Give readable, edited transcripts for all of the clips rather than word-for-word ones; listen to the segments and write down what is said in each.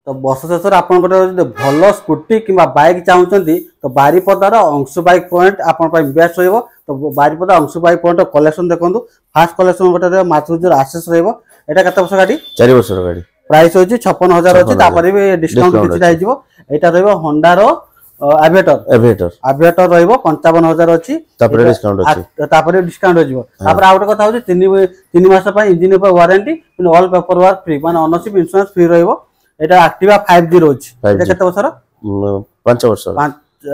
तो वर्ष शेष आपन भल स्कूटी कि बाइक चाहते तो बारिपदार अंशु बाइक पॉइंट आपन बेस्ट रहिबो। तो Baripada Anshu bike point collection देखो फास्ट कलेक्शन गोटे मातृ आसेस रहिबो। एटा केते वर्ष गाड़ी 4 वर्ष गाड़ी प्राइस होची 56,000 अछि तापर भी डिस्काउंट किछटा हिजबो। एटा रहइबो होंडा रो एविएटर रहइबो 55,000 अछि तापर डिस्काउंट होजिबो। तापर आ गोटे कथा होची 3 मास पय इंजिन पर warranty all paper work free माने ओनरशिप इंश्योरेंस फ्री रहइबो। एटा एक्टिवा 5G रोच एटा केते वर्षर 5 वर्ष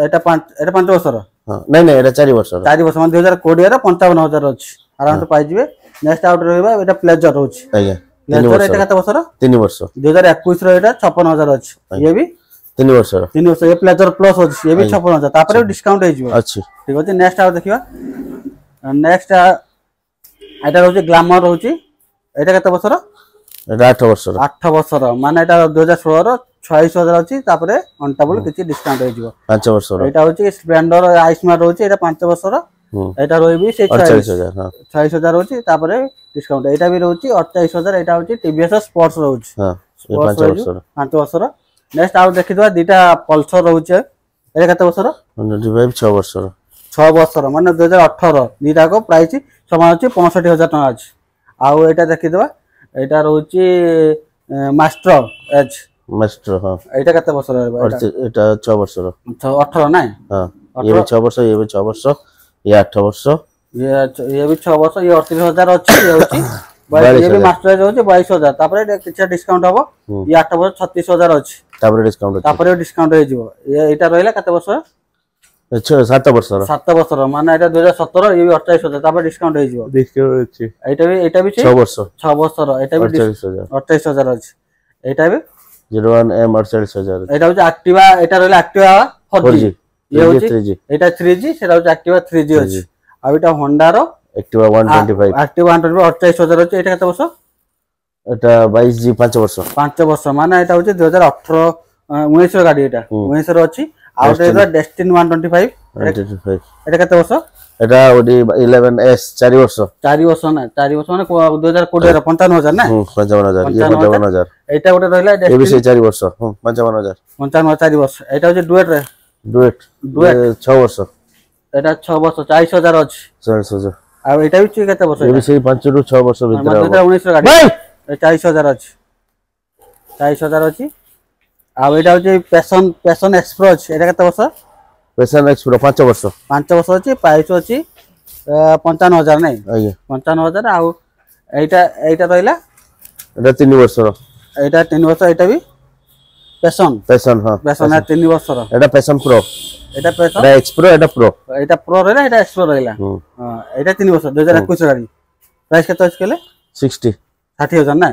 एटा 5 वर्षर नहीं नहीं एटा 4 वर्ष माने 2020 रे 55,000 अछि आराम से पाइ जिवे। नेक्स्ट आउट रहइबा एटा प्लेजर रोच आज्ञा प्लेजर एटा केते वर्षर 3 वर्ष 2021 रो एटा 56,000 अछि ये भी 3 वर्ष ये प्लेजर प्लस अछि ये भी 56,000 तापर डिस्काउंट होइजिवो। अछि ठीक अछि। नेक्स्ट आउट देखिबा नेक्स्ट एटा रोची ग्लैमर रोची एटा केते वर्षर एटा 8 वर्ष माने एटा 2016 रो 26,000 अछि तापर अनटेबल किछि डिस्काउंट होइजिवो 5 वर्ष एटा होची स्प्लेंडर आइसमार रोची एटा 5 वर्ष एटा रोइबी से 46,000 हां 26,000 होची तापर डिस्काउंट एटा भी रोची 28,000 एटा होची टीवीएस स्पोर्ट्स रोची हां 5 वर्ष नेक्स्ट आउट देखिदवा दीटा पल्सर रोचे एटा केते वर्षर 6 वर्ष माने 2018 दीटा को प्राइस समान अछि 65,000 टका अछि। आउ एटा देखिदवा एटा रोची मास्टर एच मास्टर हां एटा केते वर्षर रहबा एटा 6 वर्ष 18 नै हां ये भी 6 वर्ष ये भी 6 वर्ष ये 8 वर्ष ये भी 6 वर्ष ये 38,000 अछि ये होची ये भी मास्टर होची 22,000 तापर किछ डिस्काउंट हबो ये 8 वर्ष 36,000 अछि तापर डिस्काउंट हे जिवो ये एटा रहला केते वर्ष 7 वर्ष माने एटा 2017 ये भी 28,000 तापर डिस्काउंट हे जिवो डिस्काउंट अछि एटा भी 6 वर्ष एटा भी 28,000 अछि एटा भी 01M 48,000 एटा होची एक्टिवा एटा रहला एक्टिवा 4G ये होची 3G एटा 3G सेटा होची एक्टिवा 3G अछि। आ एटा होंडा रो एक्टिवा 125 28,000 अछि एटा केते वर्ष एटा 22G 5 वर्ष माने एटा होची 2018 19 रो गाड़ी एटा 19 रो अछि। आ एटा डेस्टिनी 125 एटा केते वर्ष एटा ओडी 11S 4 वर्ष ना 4 वर्ष माने 2020 रो 55,000 ना 55,000 ये 55,000 एटा गोटे रहला ये भी 4 वर्ष 55,000 4 वर्ष एटा होची डुएट 6 वर्ष एटा 6 वर्ष 40,000 अछि 40,000। आ एटा भी केते वर्ष ये भी से 5 ରୁ 6 वर्ष भीतर 2019 रो गाड़ी 40,000 अछि 40,000 अछि। आ एटा होची पैशन एक्सप्रेस एटा केते वर्ष पैशन एक्सप्रेस 5 वर्ष अछि प्राइस अछि 55,000 नै आज्ञा 55,000। आ एटा रहला एटा 3 वर्ष एटा 3 वर्ष एटा भी पैशन हां पैशन 3 वर्ष एटा पैशन प्रो एटा एक्सप्रो एटा प्रो रहला एटा एक्सप्रो रहला हां एटा 3 वर्ष 2021 गाड़ी प्राइस केते अछि केले 60,000 ना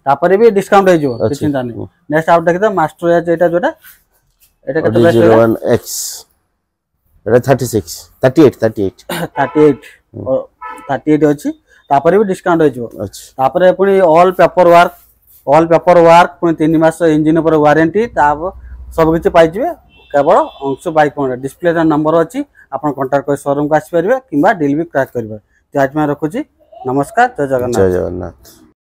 तापर भी डिस्काउंट हे जो चिंता नै। नेक्स्ट आउट देखि मास्टर एज एटा जोटा एटा केते प्राइस 01X एटा 38 अछि तापर भी डिस्काउंट हे जो तापर पुनी ऑल पेपर वर्क पुनी 3 मास इंजन पर वारंटी ताब सब किछ पाइ जिवे केवल Anshu bike point display number अछि आपण कांटेक्ट कर शोरूम को आसी परिबे किबा डील भी क्रैक करबे। आज मैं रखुची नमस्कार जय जगन्नाथ।